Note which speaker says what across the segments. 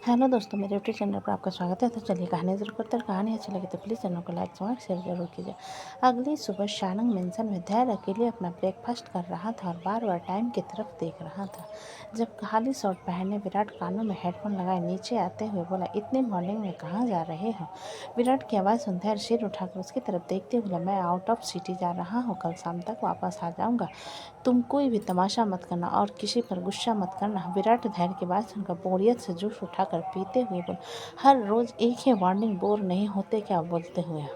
Speaker 1: Hello दोस्तों, मेरे YouTube channel पर आपका स्वागत है। तो चलिए कहानी शुरू करते हैं। कहानी अच्छी लगी तो प्लीज़ चैनल को लाइक शेयर जरूर कीजिए। अगली सुबह शानंग मेंशन में धैर्य अकेले अपना ब्रेकफास्ट कर रहा था और बार बार टाइम की तरफ देख रहा था। जब खाली शर्ट पहने विराट कानों में हेडफोन लगाए नीचे आते हुए बोला, इतने मॉर्निंग में कहाँ जा रहे हो? विराट की आवाज़ सुन धैर्य सिर उठाकर उसकी तरफ देखते हुए बोला, मैं आउट ऑफ सिटी जा रहा हूँ, कल शाम तक वापस आ जाऊँगा। तुम कोई भी तमाशा मत करना और किसी पर गुस्सा मत करना। विराट धैर्य की बात सुनकर बोरियत से जूस उठाकर पीते हुए बोले, हर रोज एक ही वार्निंग बोर नहीं होते क्या? बोलते हुए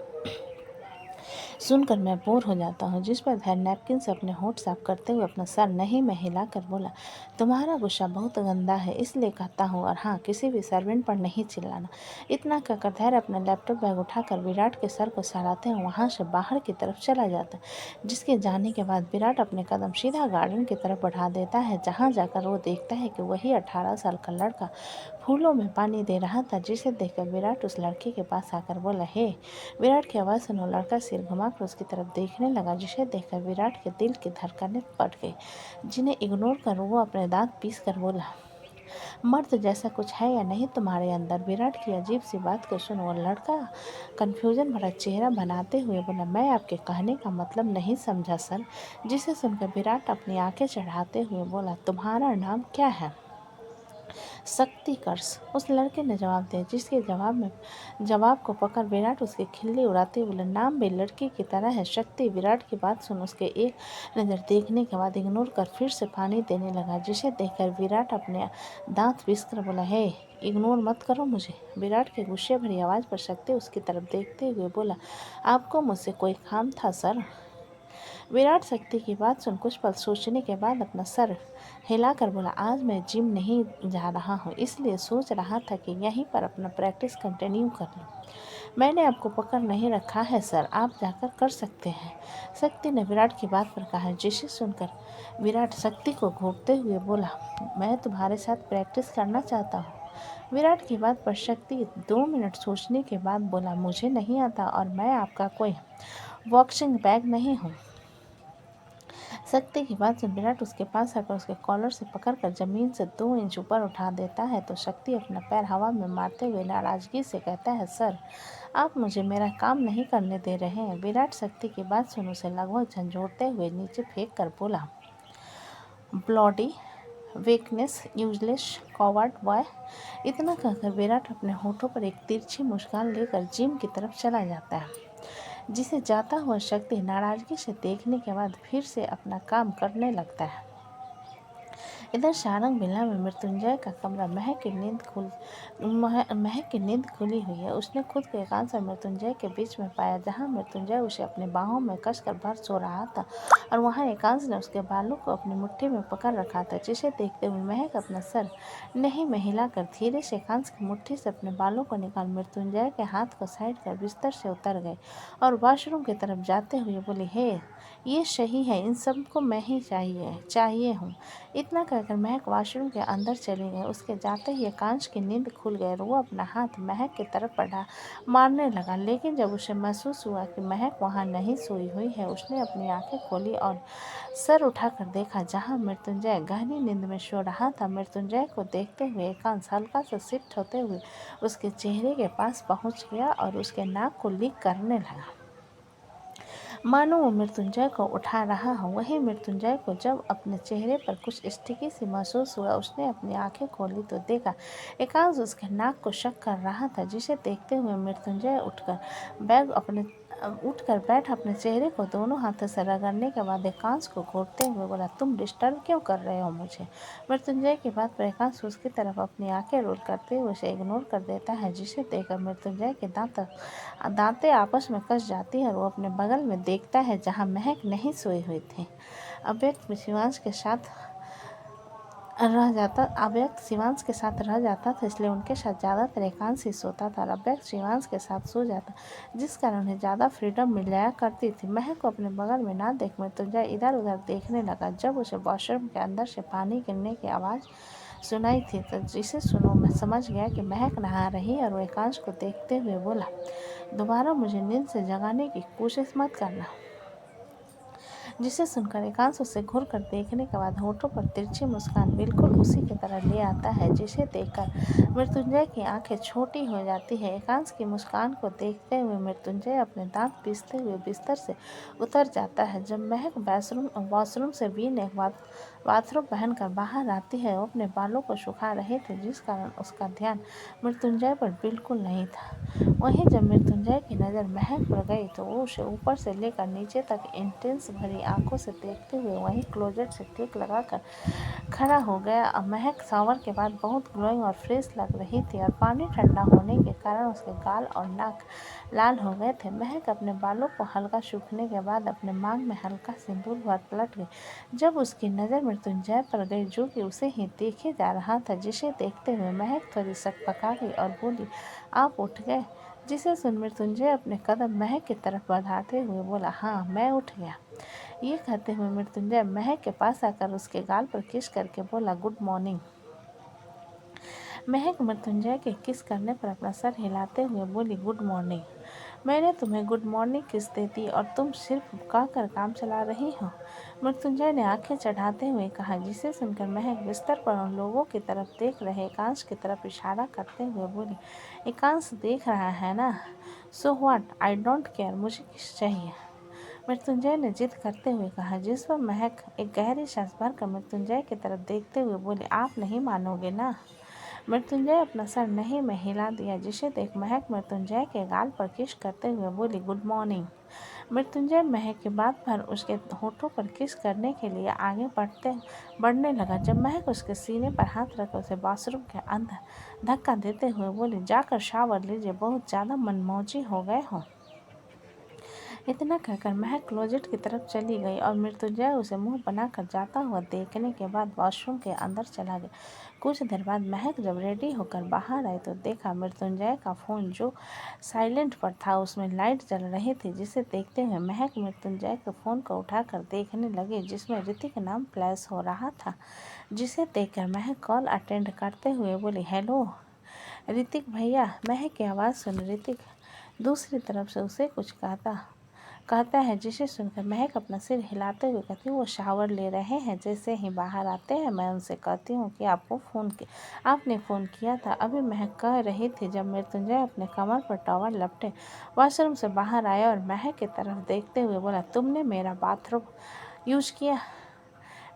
Speaker 1: सुनकर मैं बोर हो जाता हूँ। जिस पर धैर्य नैपकिन से अपने होंठ साफ करते हुए अपना सर नहीं में हिलाकर बोला, तुम्हारा गुस्सा बहुत गंदा है इसलिए कहता हूँ, और हाँ, किसी भी सर्वेंट पर नहीं चिल्लाना। इतना कहकर धैर्य अपना लैपटॉप बैग उठाकर विराट के सर को सराहते हुए वहाँ से बाहर की तरफ चला जाता है। जिसके जाने के बाद विराट अपने कदम सीधा गार्डन की तरफ बढ़ा देता है, जहाँ जाकर वो देखता है कि वही 18 साल का लड़का फूलों में पानी दे रहा था। जिसे देखकर विराट उस लड़के के पास आकर बोला, हे। विराट की आवाज़ सुनो लड़का सिर घुमाकर उसकी तरफ देखने लगा, जिसे देखकर विराट के दिल की धड़कनें बढ़ गई। जिन्हें इग्नोर कर वो अपने दांत पीस कर बोला, मर्द जैसा कुछ है या नहीं तुम्हारे अंदर? विराट की अजीब सी बात को सुन वो लड़का कन्फ्यूजन भरा चेहरा बनाते हुए बोला, मैं आपके कहने का मतलब नहीं समझा सर। जिसे सुनकर विराट अपनी आंखें चढ़ाते हुए बोला, तुम्हारा नाम क्या है? शक्ति कर्स, उस लड़के ने जवाब दिया। जिसके जवाब को पकड़ विराट उसकी खिल्ली उड़ाते बोले, नाम भी लड़की की तरह है, शक्ति। विराट की बात सुन उसके एक नज़र देखने के बाद इग्नोर कर फिर से पानी देने लगा। जिसे देखकर विराट अपने दांत पीस कर बोला, हे, इग्नोर मत करो मुझे। विराट के गुस्से भरी आवाज़ पर शक्ति उसकी तरफ देखते हुए बोला, आपको मुझसे कोई काम था सर? विराट शक्ति की बात सुन कुछ पल सोचने के बाद अपना सर हिलाकर बोला, आज मैं जिम नहीं जा रहा हूँ, इसलिए सोच रहा था कि यहीं पर अपना प्रैक्टिस कंटिन्यू कर लूँ। मैंने आपको पकड़ नहीं रखा है सर, आप जाकर कर सकते हैं। शक्ति ने विराट की बात पर कहा। जिसे सुनकर विराट शक्ति को घूरते हुए बोला, मैं तुम्हारे साथ प्रैक्टिस करना चाहता हूँ। विराट की बात पर शक्ति 2 मिनट सोचने के बाद बोला, मुझे नहीं आता और मैं आपका कोई बॉक्सिंग बैग नहीं हूँ। शक्ति की बात सुन विराट उसके पास आकर उसके कॉलर से पकड़कर जमीन से 2 इंच ऊपर उठा देता है। तो शक्ति अपना पैर हवा में मारते हुए नाराजगी से कहता है, सर, आप मुझे मेरा काम नहीं करने दे रहे हैं। विराट शक्ति की बात सुन उसे लगभग झंझोड़ते हुए नीचे फेंक कर बोला, bloody weakness, useless, coward boy. इतना कहकर विराट अपने होठों पर एक तिरछी मुस्कान लेकर जिम की तरफ चला जाता है। जिसे जाता हुआ शक्ति नाराजगी से देखने के बाद फिर से अपना काम करने लगता है। इधर शारंग विला में मृत्युंजय का कमरा महक की नींद खुली हुई है। उसने खुद को एकांत और मृत्युंजय के बीच में पाया, जहां मृत्युंजय उसे अपनी बाहों में कसकर भर सो रहा था और वहां एकांत ने उसके बालों को अपनी मुट्ठी में पकड़ रखा था। जिसे देखते हुए महक अपना सर नहीं में हिलाकर धीरे से एकांत की मुट्ठी से अपने बालों को निकाल मृत्युंजय के हाथ को साइड कर बिस्तर से उतर गए और वॉशरूम की तरफ जाते हुए बोली, हे, ये सही है, इन सबको मैं ही चाहिए हूँ। इतना कहकर महक वॉशरूम के अंदर चली गई। उसके जाते ही एकांश की नींद खुल गई और वो अपना हाथ महक की तरफ बढ़ा मारने लगा। लेकिन जब उसे महसूस हुआ कि महक वहाँ नहीं सोई हुई है, उसने अपनी आंखें खोली और सर उठाकर देखा, जहाँ मृत्युंजय गहरी नींद में सो रहा था। मृत्युंजय को देखते हुए एकांश हल्का सा शिफ्ट होते हुए उसके चेहरे के पास पहुँच गया और उसके नाक को लिक करने लगा, मानो वो मृत्युंजय को उठा रहा हो। वही मृत्युंजय को जब अपने चेहरे पर कुछ स्टिकी सी महसूस हुआ, उसने अपनी आंखें खोली तो देखा एकांश उसके नाक को शक कर रहा था। जिसे देखते हुए मृत्युंजय उठकर बैठ अपने चेहरे को दोनों हाथों से रगड़ने के बाद एकांश को घूरते हुए बोला, तुम डिस्टर्ब क्यों कर रहे हो मुझे? मृत्युंजय की बात पर एकांश उसकी तरफ अपनी आंखें रोल करते हुए उसे इग्नोर कर देता है। जिसे देखकर मृत्युंजय के दांतें आपस में कस जाती है और वो अपने बगल में देखता है, जहां महक नहीं सोई हुई थी। अव्यक्त शिवांश के साथ रह जाता था, इसलिए उनके साथ ज़्यादातर एकांश ही सोता था और अव्यक्त शिवांश के साथ सो जाता, जिस कारण उन्हें ज़्यादा फ्रीडम मिल जाया करती थी। महक को अपने बगल में ना देख मृत्युंजय इधर उधर देखने लगा। जब उसे वॉशरूम के अंदर से पानी गिरने की आवाज़ सुनाई थी, तो जिसे सुनो मैं समझ गया कि महक नहा रही और वो एकांश को देखते हुए बोला, दोबारा मुझे नींद से जगाने की कोशिश मत करना। जिसे सुनकर एकांश उसे घूर कर देखने के बाद होठों पर तिरछी मुस्कान बिल्कुल उसी की तरह ले आता है, जिसे देखकर मृत्युंजय की आंखें छोटी हो जाती है। एकांश की मुस्कान को देखते हुए मृत्युंजय अपने दांत पीसते हुए बिस्तर से उतर जाता है। जब महक वॉशरूम से बीन एक बाथरूम पहनकर बाहर आती है, वो अपने बालों को सुखा रहे थे, जिस कारण उसका ध्यान मृत्युंजय पर बिल्कुल नहीं था। वहीं जब मृत्युंजय की नज़र महक पर गई तो वो उसे ऊपर से लेकर नीचे तक इंटेंस भरी आंखों से देखते हुए वहीं क्लोजेट से टिक लगाकर खड़ा हो गया। अब महक शावर के बाद बहुत ग्लोइंग और फ्रेश लग रही थी और पानी ठंडा होने के कारण उसके गाल और नाक लाल हो गए थे। महक अपने बालों को हल्का सूखने के बाद अपने मांग में हल्का सिंदूर भर पलट गई। जब उसकी नज़र मृत्युंजय पर गई, जो कि उसे ही देखे जा रहा था, जिसे देखते हुए महक थोड़ी सकपका गई और बोली, आप उठ गए? जिसे सुन मृत्युंजय अपने कदम महक की तरफ बढ़ाते हुए बोला, हाँ मैं उठ गया। ये कहते हुए मृत्युंजय महक के पास आकर उसके गाल पर किस करके बोला, गुड मॉर्निंग। महक मृत्युंजय के किस करने पर अपना सर हिलाते हुए बोली, गुड मॉर्निंग। मैंने तुम्हें गुड मॉर्निंग किस दे दी और तुम सिर्फ कहकर काम चला रही हो? मृत्युंजय ने आंखें चढ़ाते हुए कहा, जिसे सुनकर महक बिस्तर पर उन लोगों की तरफ देख रहे एकांश की तरफ इशारा करते हुए बोली, एकांश देख रहा है ना? So what, I don't care, मुझे किस चाहिए? मृत्युंजय ने जिद करते हुए कहा, जिस पर महक एक गहरी सांस भरकर मृत्युंजय की तरफ देखते हुए बोली, आप नहीं मानोगे ना? मृत्युंजय अपना सर नहीं में हिला दिया, जिसे देख महक मृत्युंजय के गाल पर किस करते हुए बोली, गुड मॉर्निंग। मृत्युंजय महक की बात पर उसके होठों पर किस करने के लिए आगे बढ़ने लगा, जब महक उसके सीने पर हाथ रख उसे बाथरूम के अंदर धक्का देते हुए बोली, जाकर शावर लीजिए, बहुत ज़्यादा मनमौजी हो गए हो। इतना कहकर महक क्लोजेट की तरफ चली गई और मृत्युंजय उसे मुंह बनाकर जाता हुआ देखने के बाद वॉशरूम के अंदर चला गया। कुछ देर बाद महक जब रेडी होकर बाहर आई तो देखा मृत्युंजय का फ़ोन जो साइलेंट पर था उसमें लाइट जल रही थी, जिसे देखते हुए महक मृत्युंजय के फ़ोन को उठाकर देखने लगी, जिसमें ऋतिक नाम फ्लैश हो रहा था। जिसे देखकर महक कॉल अटेंड करते हुए बोली, हेलो ऋतिक भैया। महक की आवाज़ सुन ऋतिक दूसरी तरफ से उसे कुछ कहता है, जिसे सुनकर महक अपना सिर हिलाते हुए कहती है, वो शावर ले रहे हैं, जैसे ही बाहर आते हैं मैं उनसे कहती हूँ कि आपने फ़ोन किया था। अभी महक कह रही थी जब मृत्युंजय अपने कमर पर टॉवल लपटे वॉशरूम से बाहर आया और महक की तरफ देखते हुए बोला, तुमने मेरा बाथरूम यूज किया?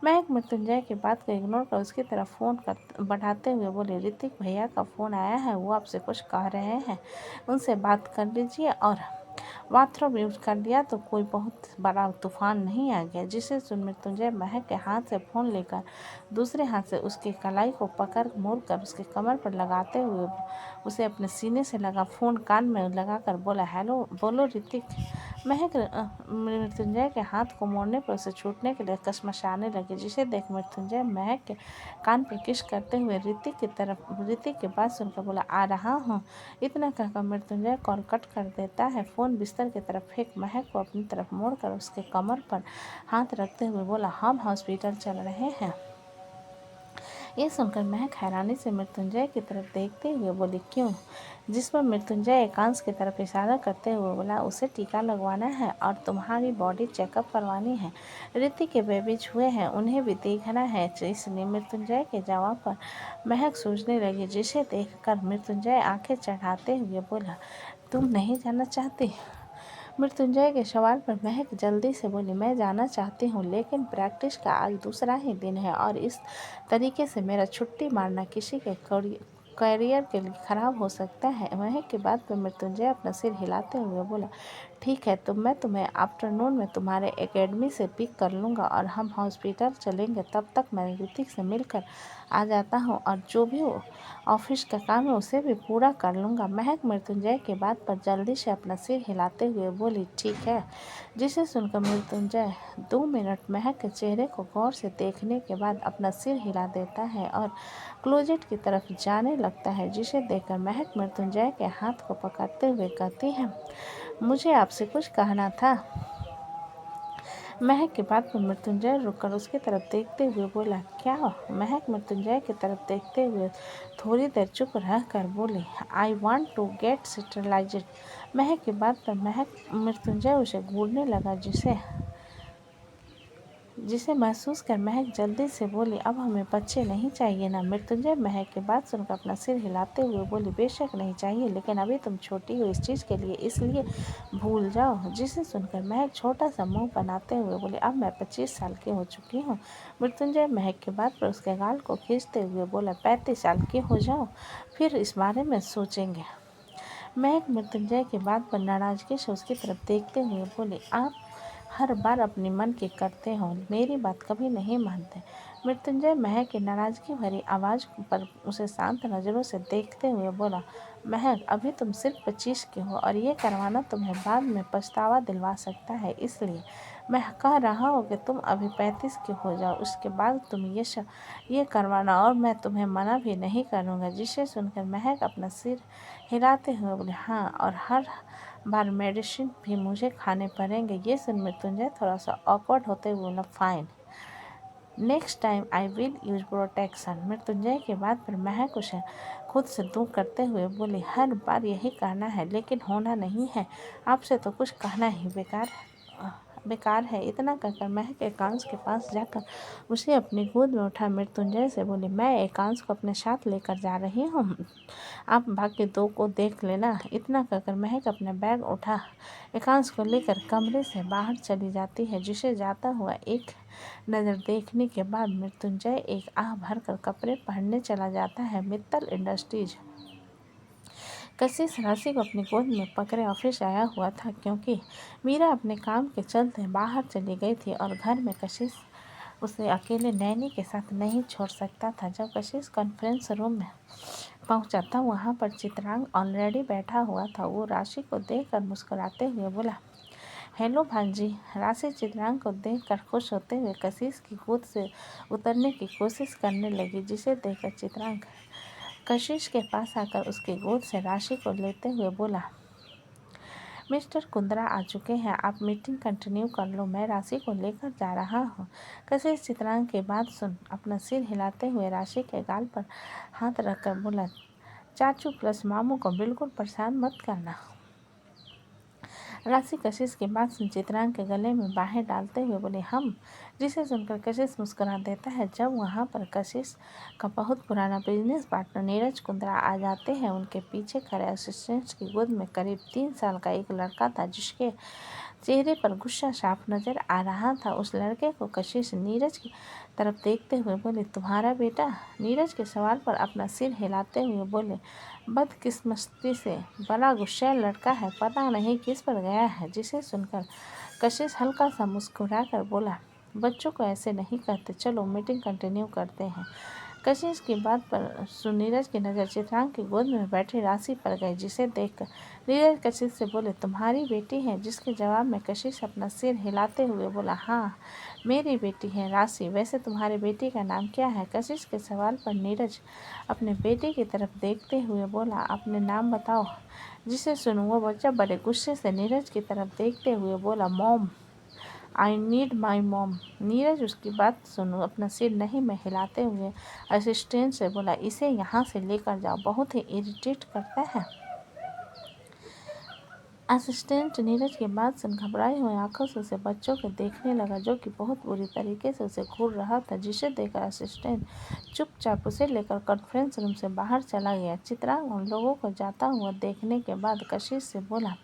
Speaker 1: महक मृत्युंजय की बात को इग्नोर कर उसकी तरफ फ़ोन बढ़ाते हुए बोले, ऋतिक भैया का फ़ोन आया है, वो आपसे कुछ कह रहे हैं, उनसे बात कर लीजिए। और बाथरूम यूज कर दिया तो कोई बहुत बड़ा तूफान नहीं आ गया। जिसे सुन मृत्युंजय महक के हाथ से फ़ोन लेकर दूसरे हाथ से उसकी कलाई को पकड़ मोड़ कर उसके कमर पर लगाते हुए उसे अपने सीने से लगा फ़ोन कान में लगाकर बोला, हेलो बोलो ऋतिक। महक मृत्युंजय के हाथ को मोड़ने पर उसे छूटने के लिए कसमसाने लगी, जिसे देख मृत्युंजय महक के कान पर किस करते हुए ऋतिक की बात सुनकर बोला, आ रहा हूँ। इतना कहकर मृत्युंजय कॉल कट कर देता है। फ़ोन बिस्तर की तरफ फेंक महक को अपनी तरफ मोड़कर उसके कमर पर हाथ रखते हुए बोला, हम हॉस्पिटल चल रहे हैं। ये सुनकर महक हैरानी से मृत्युंजय की तरफ देखते हुए बोली, क्यों? जिस पर मृत्युंजय एकांश की तरफ इशारा करते हुए बोला, उसे टीका लगवाना है और तुम्हारी बॉडी चेकअप करवानी है। ऋतिक के बेबीज हुए हैं, उन्हें भी देखना है। इसलिए मृत्युंजय के जवाब पर महक सोचने लगी, जिसे देखकर मृत्युंजय आंखें चढ़ाते हुए बोला, तुम नहीं जानना चाहती? मृत्युंजय के सवाल पर महक जल्दी से बोली, मैं जाना चाहती हूँ, लेकिन प्रैक्टिस का आज दूसरा ही दिन है और इस तरीके से मेरा छुट्टी मारना किसी के करियर के लिए ख़राब हो सकता है। महक की बात पर मृत्युंजय अपना सिर हिलाते हुए बोला, ठीक है, तो मैं तुम्हें आफ्टरनून में तुम्हारे एकेडमी से पिक कर लूँगा और हम हॉस्पिटल चलेंगे। तब तक मैं ऋतिक से मिलकर आ जाता हूँ और जो भी ऑफिस का काम है उसे भी पूरा कर लूँगा। महक मृत्युंजय की बात पर जल्दी से अपना सिर हिलाते हुए बोली, ठीक है। जिसे सुनकर मृत्युंजय 2 मिनट महक के चेहरे को गौर से देखने के बाद अपना सिर हिला देता है और क्लोजेट की तरफ जाने लगता है, जिसे देखकर महक मृत्युंजय के हाथ को पकड़ते हुए कहती है, मुझे आपसे कुछ कहना था। महक की बात पर मृत्युंजय रुककर उसकी तरफ देखते हुए बोला, क्या? महक मृत्युंजय की तरफ देखते हुए थोड़ी देर चुप रहकर बोली, I want to get sterilised. Mehak की बात पर महक मृत्युंजय उसे घूरने लगा, जिसे जिसे महसूस कर महक जल्दी से बोली, अब हमें बच्चे नहीं चाहिए ना। मृत्युंजय महक की बात सुनकर अपना सिर हिलाते हुए बोली, बेशक नहीं चाहिए, लेकिन अभी तुम छोटी हो इस चीज़ के लिए, इसलिए भूल जाओ। जिसे सुनकर महक छोटा सा मुंह बनाते हुए बोली, अब मैं 25 साल की हो चुकी हूँ। मृत्युंजय महक की बात पर उसके गाल को खींचते हुए बोला, 35 साल की हो जाओ, फिर इस बारे में सोचेंगे। महक मृत्युंजय की बात पर नाराजगी से उसकी तरफ देखते हुए बोली, आप हर बार अपनी मन की करते हो, मेरी बात कभी नहीं मानते। मृत्युंजय महक की नाराजगी भरी आवाज़ पर उसे शांत नज़रों से देखते हुए बोला, महक अभी तुम सिर्फ 25 की हो और ये करवाना तुम्हें बाद में पछतावा दिलवा सकता है, इसलिए मैं कह रहा हूँ कि तुम अभी 35 की हो जाओ, उसके बाद तुम ये करवाना और मैं तुम्हें मना भी नहीं करूँगा। जिसे सुनकर महक अपना सिर हिलाते हुए बोले, हाँ, और हर बार मेडिसिन भी मुझे खाने पड़ेंगे। ये सुन मृत्युंजय थोड़ा सा ऑकवर्ड होते हुए बोला, fine, next time I will use protection. Mrityunjay की बात पर महक उसे खुद से दूर करते हुए बोली, हर बार यही कहना है लेकिन होना नहीं है, आपसे तो कुछ कहना ही बेकार है। इतना कहकर महक एकांश के पास जाकर उसे अपनी गोद में उठा मृत्युंजय से बोली, मैं एकांश को अपने साथ लेकर जा रही हूँ, आप बाकी दो को देख लेना। इतना कहकर महक अपना बैग उठा एकांश को लेकर कमरे से बाहर चली जाती है। जिसे जाता हुआ एक नज़र देखने के बाद मृत्युंजय एक आह भरकर कपड़े पहनने चला जाता है। मित्तल इंडस्ट्रीज। कशिश राशि को अपनी गोद में पकड़े ऑफिस आया हुआ था, क्योंकि मीरा अपने काम के चलते बाहर चली गई थी और घर में कशिश उसे अकेले नैनी के साथ नहीं छोड़ सकता था। जब कशिश कॉन्फ्रेंस रूम में पहुंचा था, वहां पर चित्रांग ऑलरेडी बैठा हुआ था। वो राशि को देखकर मुस्कुराते हुए बोला, हेलो भांजी। राशि चित्रांग को देखकर खुश होते हुए कशिश की गोद से उतरने की कोशिश करने लगी। जिसे देखकर चित्रांग कशिश के पास आकर उसकी गोद से राशि को लेते हुए बोला, मिस्टर कुंद्रा आ चुके हैं, आप मीटिंग कंटिन्यू कर लो, मैं राशि को लेकर जा रहा हूँ। कशिश चित्रांग की बात सुन अपना सिर हिलाते हुए राशि के गाल पर हाथ रखकर बोला, चाचू प्लस मामू को बिल्कुल परेशान मत करना। राशि कशिश की बात सुन चित्रांग के गले में बाहें डालते हुए बोले, हम। जिसे सुनकर कशिश मुस्कुरा देता है। जब वहाँ पर कशिश का बहुत पुराना बिजनेस पार्टनर नीरज कुंद्रा आ जाते हैं। उनके पीछे खड़े असिस्टेंट्स की गोद में करीब 3 साल का एक लड़का था, जिसके चेहरे पर गुस्सा साफ नजर आ रहा था। उस लड़के को कशिश नीरज की तरफ देखते हुए बोले, तुम्हारा बेटा? नीरज के सवाल पर अपना सिर हिलाते हुए बोले, बदकिस्मती से बड़ा गुस्सैल लड़का है, पता नहीं किस पर गया है। जिसे सुनकर कशिश हल्का सा मुस्कुरा कर बोला, बच्चों को ऐसे नहीं कहते, चलो मीटिंग कंटिन्यू करते हैं। कशिश की बात पर सुन नीरज की नज़र चित्रांग की गोद में बैठी राशि पर गई। जिसे देखकर नीरज कशिश से बोले, तुम्हारी बेटी है? जिसके जवाब में कशिश अपना सिर हिलाते हुए बोला, हाँ, मेरी बेटी है राशि। वैसे तुम्हारी बेटी का नाम क्या है? कशिश के सवाल पर नीरज अपने बेटे की तरफ देखते हुए बोला, अपने नाम बताओ। जिसे सुन वो बच्चा बड़े गुस्से से नीरज की तरफ देखते हुए बोला, mom, I need my mom. Neeraj उसकी बात सुन अपना सिर नहीं में हिलाते हुए असिस्टेंट से बोला, इसे यहाँ से लेकर जाओ, बहुत ही इरिटेट करता है। असिस्टेंट नीरज की बात सुन घबराए हुए आंखों से उसे बच्चों को देखने लगा, जो कि बहुत बुरी तरीके से उसे घूर रहा था। जिसे देखकर असिस्टेंट चुपचाप उसे लेकर कॉन्फ्रेंस रूम से बाहर चला गया। चित्रांग उन लोगों को जाता हुआ देखने के बाद कशिश से बोला,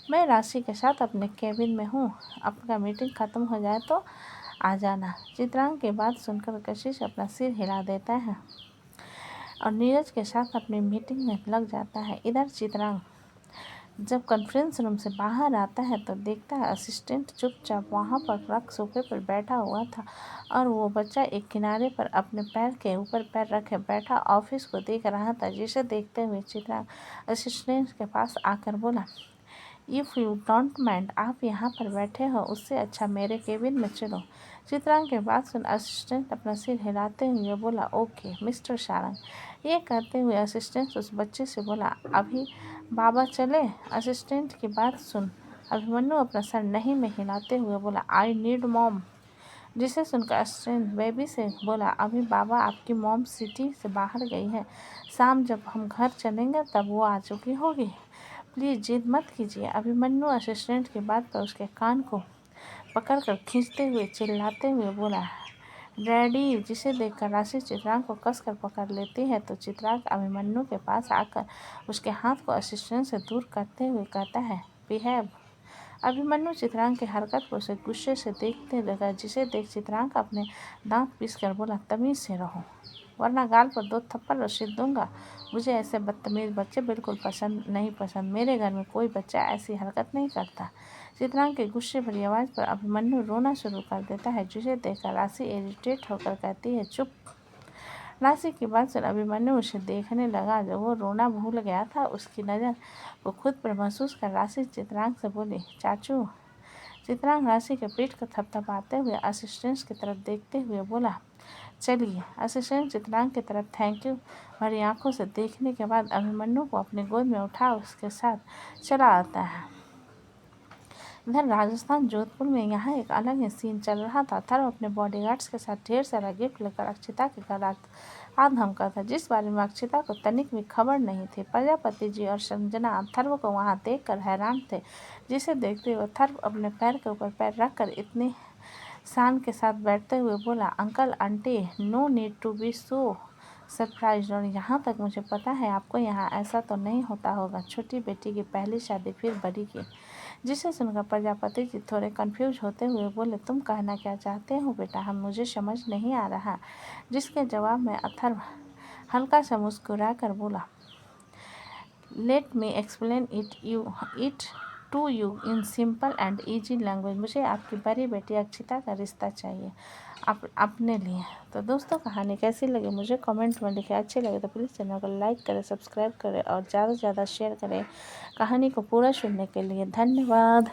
Speaker 1: मैं राशि के साथ अपने केबिन में हूँ, आपका मीटिंग ख़त्म हो जाए तो आ जाना। चित्रांग की बात सुनकर कशिश अपना सिर हिला देता है और नीरज के साथ अपनी मीटिंग में लग जाता है। इधर चित्रांग जब कॉन्फ्रेंस रूम से बाहर आता है तो देखता है असिस्टेंट चुपचाप वहाँ पर रख सोफे पर बैठा हुआ था और वो बच्चा एक किनारे पर अपने पैर के ऊपर पैर रखे बैठा ऑफिस को देख रहा था। जिसे देखते हुए चित्रांग असिस्टेंट के पास आकर बोला, इफ़ यू डोंट माइंड, आप यहाँ पर बैठे हो, उससे अच्छा मेरे केबिन में चलो। चित्रांग के बात सुन असिस्टेंट अपना सिर हिलाते हुए बोला, ओके मिस्टर सारंग। ये कहते हुए असिस्टेंट उस बच्चे से बोला, अभी बाबा चले? असिस्टेंट की बात सुन अभिमन्यु अपना सर नहीं में हिलाते हुए बोला, आई नीड मॉम। जिसे सुनकर असिस्टेंट बेबी से बोला, अभी बाबा आपकी मॉम सिटी से बाहर गई है, शाम जब हम घर चलेंगे तब वो आ चुकी होगी, प्लीज़ जिद मत कीजिए। अभिमन्यु असिस्टेंट की बात पर उसके कान को पकड़कर खींचते हुए चिल्लाते हुए बोला, डैडी। जिसे देखकर राशि चित्रांग को कसकर पकड़ लेती है तो चित्रांग अभिमन्यु के पास आकर उसके हाथ को असिस्टेंट से दूर करते हुए कहता है, बिहेव। अभिमन्यु चित्रांग की हरकत को उसे गुस्से से देखते लगा, जिसे देख चित्रांग अपने दांत पीसकर बोला, तमीज से रहो वरना गाल पर 2 थप्पड़ रसीद दूंगा। मुझे ऐसे बदतमीज बच्चे बिल्कुल नहीं पसंद। मेरे घर में कोई बच्चा ऐसी हरकत नहीं करता। चित्रांग के गुस्से भरी आवाज़ पर अभिमन्यु रोना शुरू कर देता है, जिसे देखकर राशि इरिटेट होकर कहती है, चुप। राशि की बात सुन अभिमन्यु उसे देखने लगा। जब वो रोना भूल गया था, उसकी नज़र को खुद पर महसूस कर राशि चित्रांग से बोली, चाचू। चित्रांग राशि के पीठ को थपथपाते हुए असिस्टेंट की तरफ देखते हुए बोला, चलिए। असिस्टेंट चित्रांग की तरफ थैंक यू भरी आंखों से देखने के बाद अभिमन्यु को अपनी गोद में उठा उसके साथ चला आता है। इधर राजस्थान जोधपुर में यहाँ एक अलग ही सीन चल रहा था। अथर्व अपने बॉडीगार्ड्स के साथ ढेर सारा गिफ्ट लेकर अक्षिता के घर आ धमका था, जिस बारे में अक्षिता को तनिक भी खबर नहीं थी। प्रजापति जी और संजना अथर्व को वहाँ देखकर हैरान थे, जिसे देखते हुए अथर्व अपने पैर के ऊपर पैर रखकर इतनी शान के साथ बैठते हुए बोला, uncle aunty, no need to be so surprise. और यहाँ तक मुझे पता है आपको यहाँ ऐसा तो नहीं होता होगा। छोटी बेटी की पहली शादी फिर बड़ी की। जिसे सुनकर प्रजापति जी थोड़े कंफ्यूज होते हुए बोले, तुम कहना क्या चाहते हो बेटा, हम मुझे समझ नहीं आ रहा। जिसके जवाब में अथर्व हल्का सा मुस्कुरा कर बोला, let me explain it to you in simple and easy language. मुझे आपकी बड़ी बेटी अक्षिता का रिश्ता चाहिए अपने लिए। तो दोस्तों, कहानी कैसी लगी मुझे कमेंट में लिखें। अच्छी लगे तो प्लीज़ चैनल को लाइक करें, सब्सक्राइब करें और ज़्यादा से ज़्यादा शेयर करें। कहानी को पूरा सुनने के लिए धन्यवाद।